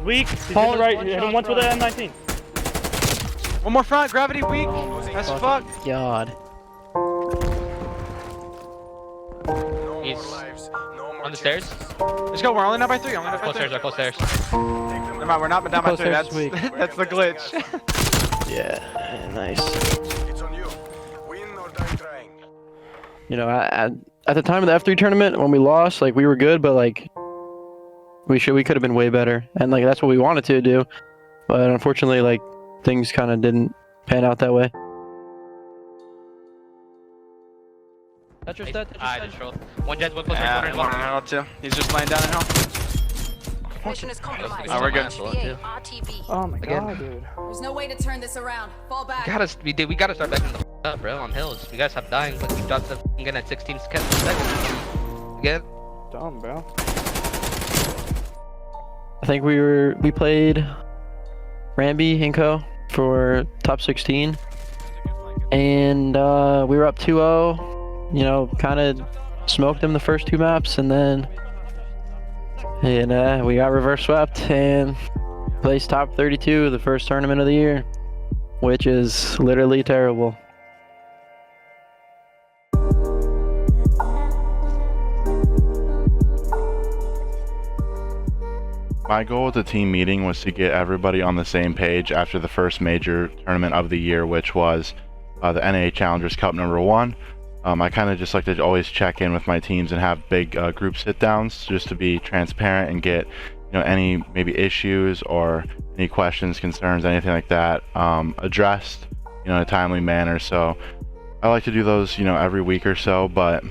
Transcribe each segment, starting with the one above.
Weak. He's hit the right. Hit him once with an M19. One more front. Gravity weak. As fuck. God. He's on the stairs. Let's go. We're only down by 3. Only down by Close 3. stairs. Close stairs. Never mind, we're not down by 3. That's that's the glitch. Yeah, nice. It's on you. Win or die trying. You know, at the time of the F3 tournament when we lost, like we were good, but like we could have been way better, and like that's what we wanted to do, but unfortunately, like things kind of didn't pan out that way. That's your stat. One jet, one close. Yeah, one in hell too. He's just laying down in hell. Mission is compromised. Oh, we're good. RTB. Oh my god, dude. There's no way to turn this around. Fall back. We gotta start backing the up, bro, on hills. You guys stop dying. Like, you dropped the again at 16 seconds. Again. Dumb, bro. I think we played Ramby and Co for top 16, and we were up 2-0. You know, kind of smoked them the first 2 maps, and then we got reverse swept and placed top 32 the first tournament of the year, which is literally terrible. My goal with the team meeting was to get everybody on the same page after the first major tournament of the year, which was the NA Challengers Cup #1. I kind of just like to always check in with my teams and have big group sit-downs just to be transparent and get, you know, any maybe issues or any questions, concerns, anything like that addressed, you know, in a timely manner. So I like to do those, you know, every week or so, but you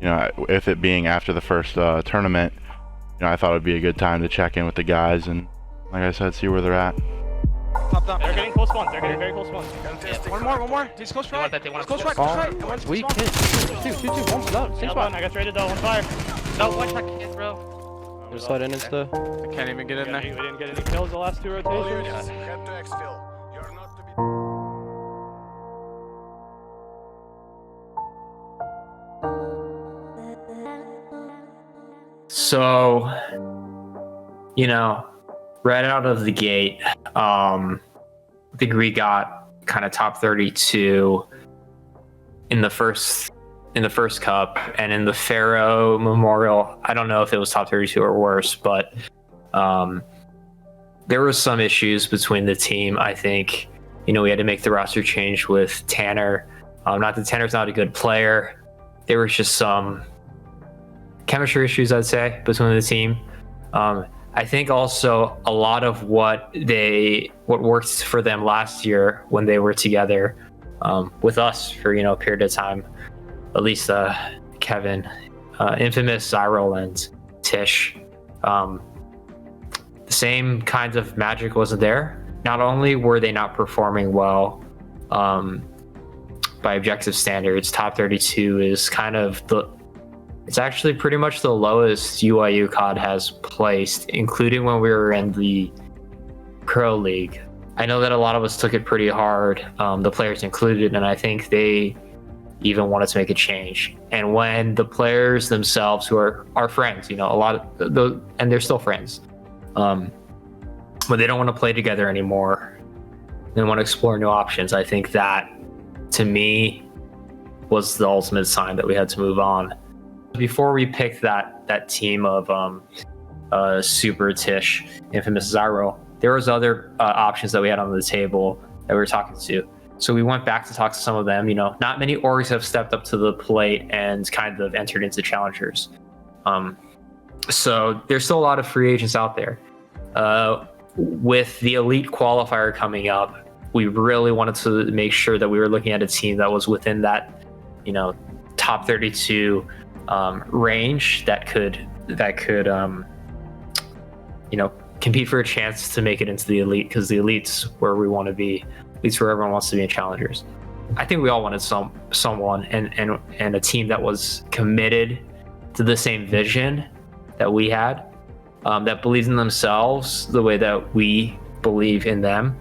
know, with it being after the first tournament, you know, I thought it would be a good time to check in with the guys and, like I said, see where they're at. Top down. They're getting close ones. They're getting very close ones. One more. He's close right. Close right. Weak hit. Two. One up. Same spot. I got traded though. One fire. No, one shot kid, bro. Just slide in and stuff. I can't even get in We there. didn't get any kills the last 2 All rotations. units, head to exfil. You're not to be. So, you know, right out of the gate, I think we got kind of top 32 in the first cup, and in the Pharaoh Memorial, I don't know if it was top 32 or worse, but there were some issues between the team. I think, you know, we had to make the roster change with Tanner. Not that Tanner's not a good player. There was just some chemistry issues, I'd say, between the team. I think also a lot of what worked for them last year when they were together with us for, you know, a period of time, at least Kevin, infamous ZOWIE and Tish, the same kinds of magic wasn't there. Not only were they not performing well by objective standards, top 32 is kind of it's actually pretty much the lowest UYU COD has placed, including when we were in the Pro League. I know that a lot of us took it pretty hard, the players included, and I think they even wanted to make a change. And when the players themselves, who are our friends, you know, a lot of those, and they're still friends, when they don't want to play together anymore, they want to explore new options, I think that, to me, was the ultimate sign that we had to move on. Before we picked that team of Super Tish, infamous ZOWIE, there was other options that we had on the table that we were talking to. So we went back to talk to some of them. You know, not many orgs have stepped up to the plate and kind of entered into challengers. So there's still a lot of free agents out there. With the elite qualifier coming up, we really wanted to make sure that we were looking at a team that was within that, you know, top 32 range that could you know, compete for a chance to make it into the elite, because the elite's where we want to be. At least where everyone wants to be in challengers. I think we all wanted someone and a team that was committed to the same vision that we had, that believes in themselves the way that we believe in them,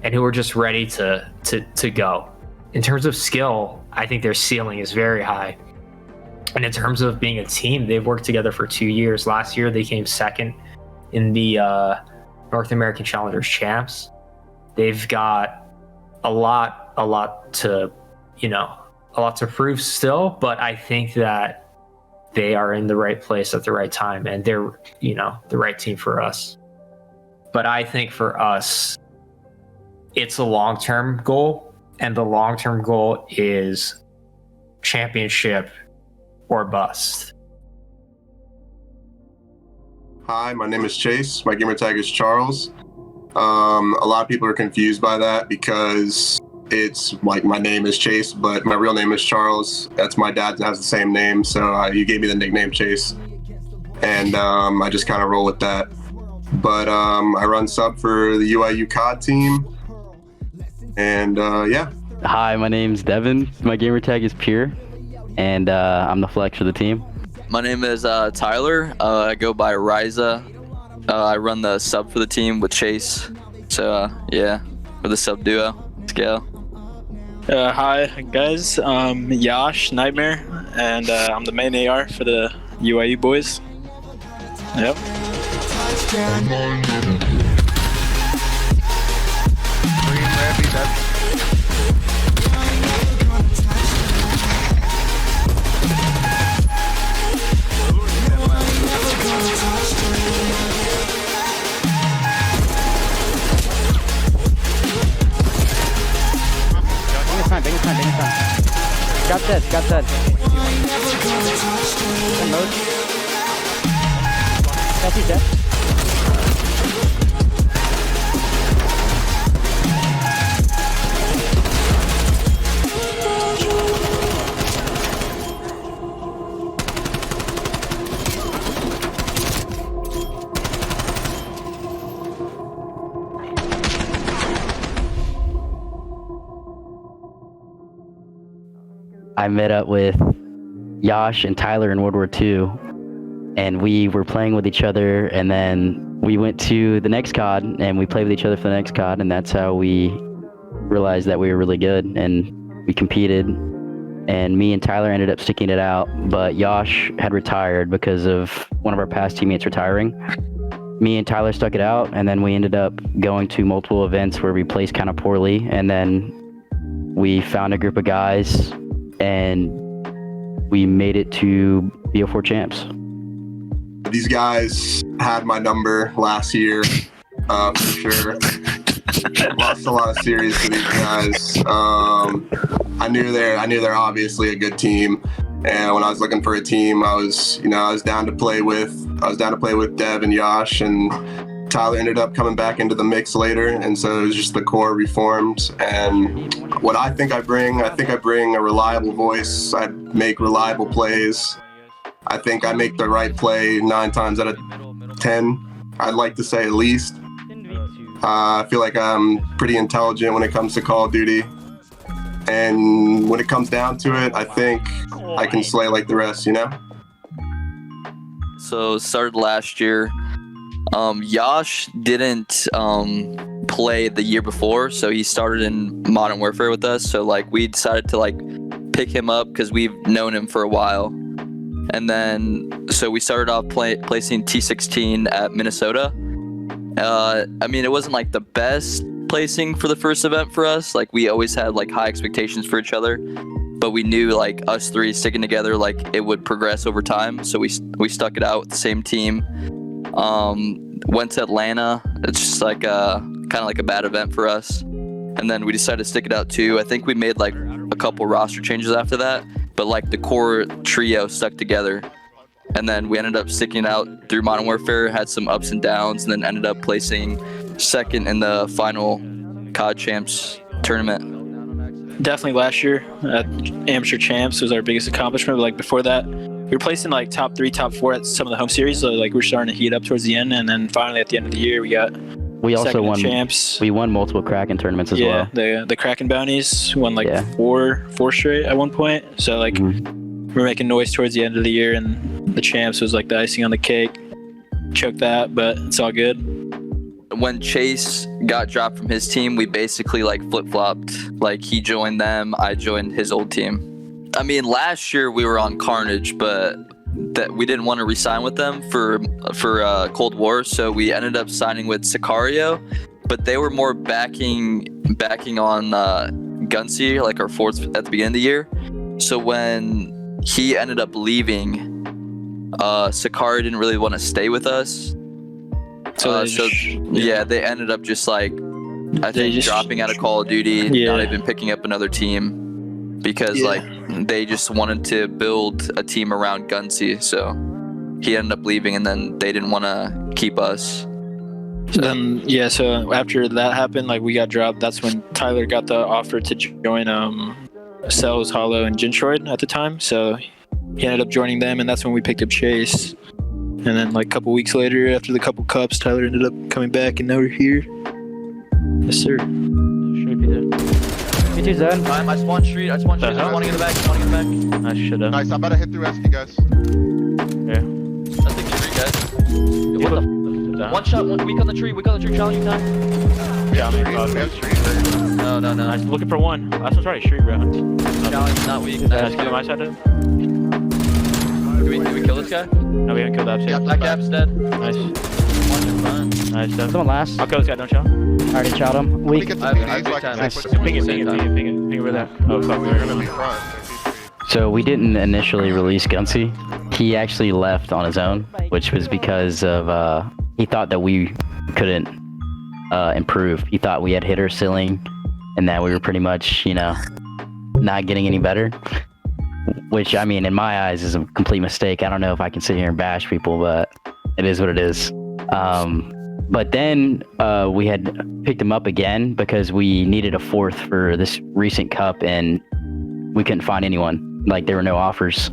and who are just ready to go. In terms of skill, I think their ceiling is very high. And in terms of being a team, they've worked together for 2 years. Last year, they came second in the North American Challengers champs. They've got a lot to, a lot to prove still, but I think that they are in the right place at the right time, and they're, the right team for us. But I think for us, it's a long-term goal, and the long-term goal is championship or bust. Hi, my name is Chase. My gamer tag is CHARULLZ. A lot of people are confused by that because it's like my name is Chase, but my real name is CHARULLZ. That's my dad has the same name, so he gave me the nickname Chase, and I just kind of roll with that. But I run sub for the UYU COD team, and yeah. Hi, my name's Devin. My gamer tag is Pure, and I'm the flex for the team. My name is Tyler. I go by RYZA. I run the sub for the team with Chase. So yeah, for the sub duo. Let's go. Hi guys, Yash Nightmare, and I'm the main AR for the UYU boys. Yep. Got that. I met up with Yash and Tyler in World War II, and we were playing with each other, and then we went to the next COD, and we played with each other for the next COD, and that's how we realized that we were really good, and we competed, and me and Tyler ended up sticking it out, but Yash had retired because of one of our past teammates retiring. Me and Tyler stuck it out, and then we ended up going to multiple events where we placed kind of poorly, and then we found a group of guys, and we made it to BO4 champs. These guys had my number last year, for sure. Lost a lot of series to these guys. I knew they're obviously a good team, and when I was looking for a team, I was down to play with Dev and Yash, and Tyler ended up coming back into the mix later, and so it was just the core reformed. And what I think I bring a reliable voice. I make reliable plays. I think I make the right play 9 times out of 10. I'd like to say at least. I feel like I'm pretty intelligent when it comes to Call of Duty. And when it comes down to it, I think I can slay like the rest, So started last year. Yash didn't play the year before, so he started in Modern Warfare with us. So we decided to pick him up because we've known him for a while. And then so we started off placing T16 at Minnesota. It wasn't the best placing for the first event for us. We always had high expectations for each other, but we knew us three sticking together it would progress over time. So we stuck it out with the same team. Went to Atlanta. It's just kind of a bad event for us, and then we decided to stick it out too. I think we made a couple roster changes after that, but the core trio stuck together, and then we ended up sticking it out through Modern Warfare. Had some ups and downs, and then ended up placing second in the final COD Champs tournament. Definitely last year at Amateur Champs was our biggest accomplishment, but before that, we were placing top 3, top 4 at some of the home series. So we're starting to heat up towards the end, and then finally at the end of the year, we also won champs. We won multiple Kraken tournaments as well. Yeah, the Kraken bounties won four straight at one point. So we're making noise towards the end of the year, and the champs was the icing on the cake. Choked that, but it's all good. When Chase got dropped from his team, we basically flip-flopped. He joined them, I joined his old team. Last year we were on Carnage, but that we didn't want to resign with them for Cold War, so we ended up signing with Sicario, but they were more backing on Gunsy, like our fourth at the beginning of the year. So when he ended up leaving, Sicario didn't really want to stay with us. So they ended up just like dropping out of Call of Duty, not even picking up another team, because like they just wanted to build a team around Gunsy. So he ended up leaving, and then they didn't want to keep us. So after that happened, like we got dropped. That's when Tyler got the offer to join CHARULLZ, Hollow, and Gentroid at the time. So he ended up joining them, and that's when we picked up Chase. And then like a couple weeks later, after the couple cups, Tyler ended up coming back, and now we're here. Yes, sir. Should be there. Me too, Zed. I spawned street. I want to get it back. I should have. Nice, I'm about to hit through SQ, guys. Yeah. That's the tree, guys. What the one shot, 1 week on the tree, challenge time. Yeah, we have street. No. I'm looking for one. Last one's right, street, bro. Challenge not weak. Let's get on my side then. Did we kill this guy? No, we haven't killed Abs yet. That gap's dead. Nice. One in front. Nice, Dev. Someone last. I'll kill this guy, don't you? Already shot him. Let me Weak. get the I PD have so I good can time. say Nice. quick Ping it, same time. ping over there. Oh, fuck, We're gonna be front. So we didn't initially release Gunsy. He actually left on his own, which was because of he thought that we couldn't improve. He thought we had hit our ceiling and that we were pretty much, not getting any better. Which, I mean, in my eyes is a complete mistake. I don't know if I can sit here and bash people, but it is what it is. But then we had picked him up again because we needed a fourth for this recent cup, and we couldn't find anyone. Like, there were no offers.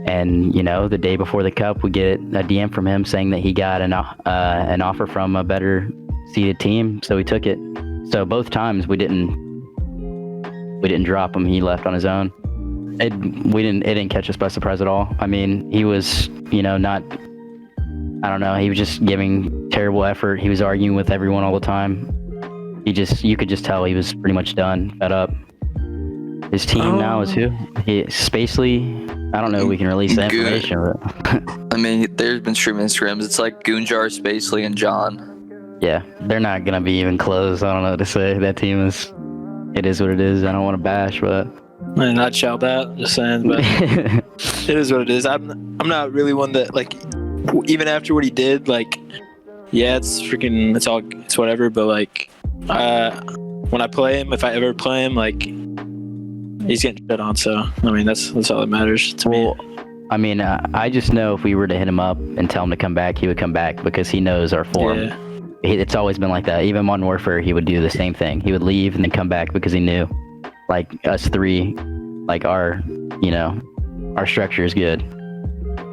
And, the day before the cup, we get a DM from him saying that he got an offer from a better seeded team, so we took it. So both times we didn't drop him. He left on his own. It didn't catch us by surprise at all. I mean, he was, not, I don't know, he was just giving terrible effort. He was arguing with everyone all the time. You could just tell he was pretty much done, fed up. His team now is who? Spacely. I don't know if we can release that information. But I mean, there's been streaming scrims. It's like Goonjar, Spacely, and John. Yeah, they're not gonna be even close. I don't know what to say. That team is what it is. I don't want to bash, but And not shout that, just saying, but it is what it is. I'm not really one that, like, even after what he did, like, yeah, it's whatever, but like, when I play him, if I ever play him, like, he's getting shit on, so I mean that's all that matters to me. I mean, I just know if we were to hit him up and tell him to come back, he would come back because he knows our form. Yeah. It's always been like that. Even Modern Warfare, he would do the same thing. He would leave and then come back because he knew, like, us three, like, our structure is good.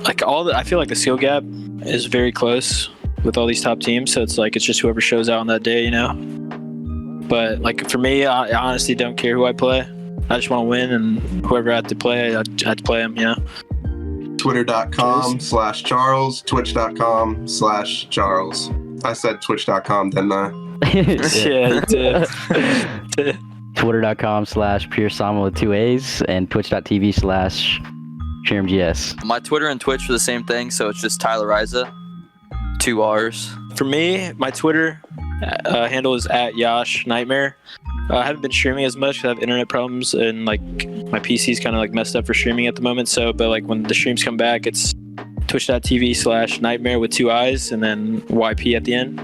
Like, I feel like the skill gap is very close with all these top teams, so it's like it's just whoever shows out on that day, But like for me, I honestly don't care who I play. I just want to win, and whoever I have to play, I have to play him, Twitter.com/CHARULLZ, Twitch.com/CHARULLZ. I said Twitch.com, didn't I? Yeah, you did. Twitter.com/PureSama with 2 A's and Twitch.tv/ShareMGS. My Twitter and Twitch are the same thing, so it's just Tyler RYZA, 2 R's. For me, my Twitter handle is @YoshNightmare. I haven't been streaming as much because I have internet problems, and like my PC's kind of like messed up for streaming at the moment. So, but like when the streams come back, it's Twitch.tv/Nightmare with 2 I's and then YP at the end.